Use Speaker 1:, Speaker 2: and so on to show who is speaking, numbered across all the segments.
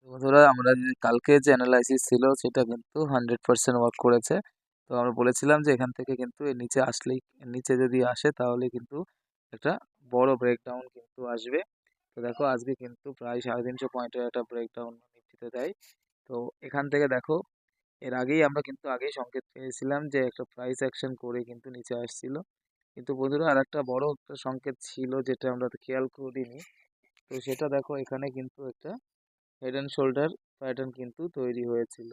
Speaker 1: বন্ধুরা আমরা কালকে যে অ্যানালাইসিস ছিল সেটা কিন্তু 100% ওয়ার্ক করেছে। তো আমরা বলেছিলাম যে এখান থেকে কিন্তু এর নিচে আসলেই, এর নিচে যদি আসে তাহলে কিন্তু একটা বড় ব্রেকডাউন কিন্তু আসবে। তো দেখো আজকে কিন্তু প্রায় 350 পয়েন্টের একটা ব্রেকডাউন নিফটিতে দেয়। তো এখান থেকে দেখো এর আগেই আমরা কিন্তু আগেই সংকেত পেয়েছিলাম যে একটা প্রাইস অ্যাকশন করে কিন্তু নিচে আসছিল। কিন্তু বন্ধুরা আর একটা বড় একটা সংকেত ছিল যেটা আমরা তো খেয়াল করিনি। তো সেটা দেখো এখানে কিন্তু একটা হেড অ্যান্ড শোল্ডার প্যাটার্ন কিন্তু তৈরি হয়েছিল।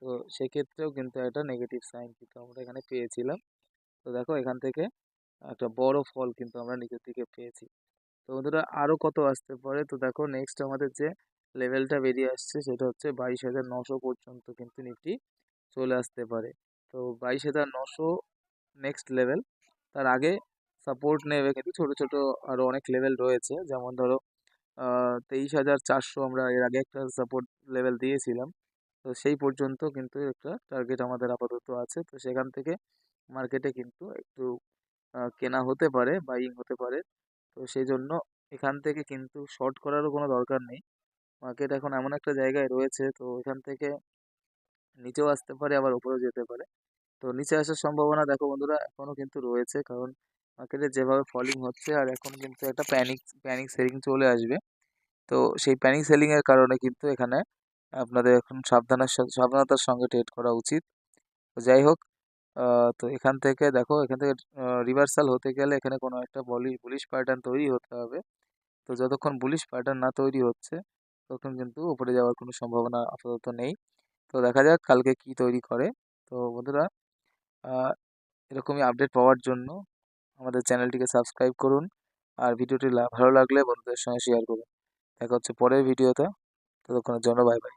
Speaker 1: তো সেক্ষেত্রেও কিন্তু একটা নেগেটিভ সাইন কিন্তু আমরা এখানে পেয়েছিলাম। তো দেখো এখান থেকে একটা বড় ফল কিন্তু আমরা নিচের দিকে পেয়েছি। তো বন্ধুরা আরও কত আসতে পারে, তো দেখো নেক্সট আমাদের যে লেভেলটা বেরিয়ে আসছে সেটা হচ্ছে 22,900 পর্যন্ত কিন্তু নিফটি চলে আসতে পারে। তো 22,900 নেক্সট লেভেল। তার আগে সাপোর্ট নেবে কিন্তু ছোট ছোট আরও অনেক লেভেল রয়েছে, যেমন ধরো 23,400 আমরা এর আগে একটা সাপোর্ট লেভেল দিয়েছিলাম। তো সেই পর্যন্ত কিন্তু একটা টার্গেট আমাদের আপাতত আছে। তো সেখান থেকে মার্কেটে কিন্তু একটু কেনা হতে পারে, বাইং হতে পারে। তো সেই জন্য এখান থেকে কিন্তু শর্ট করারও কোনো দরকার নেই। মার্কেট এখন এমন একটা জায়গায় রয়েছে, তো এখান থেকে নিচেও আসতে পারে আবার উপরেও যেতে পারে। তো নিচে আসার সম্ভাবনা দেখো বন্ধুরা এখনও কিন্তু রয়েছে, কারণ মার্কেটে যেভাবে ফলিং হচ্ছে আর এখন কিন্তু একটা প্যানিক প্যানিক সেলিং চলে আসবে। তো সেই প্যানিক সেলিং এর কারণে কিন্তু এখানে আপনাদের এখন সাবধানতার সঙ্গে ট্রেড করা উচিত। তো যাই হোক, তো এখান থেকে দেখো এখান থেকে রিভার্সাল হতে গেলে এখানে কোনো একটা বুলিশ প্যাটার্ন তৈরি হতে হবে। তো যতক্ষণ বুলিশ প্যাটার্ন না তৈরি হচ্ছে ততক্ষণ কিন্তু উপরে যাওয়ার কোনো সম্ভাবনা আপাতত নেই। তো দেখা যাক কালকে কি তৈরি করে। তো বন্ধুরা, আহ, এরকমই আপডেট পাওয়ার জন্য আমাদের চ্যানেলটিকে সাবস্ক্রাইব করুন, আর ভিডিওটি ভালো লাগলে বন্ধুদের সঙ্গে শেয়ার করুন। দেখা হচ্ছে পরের ভিডিওতে। ততক্ষণের জন্য বাই বাই।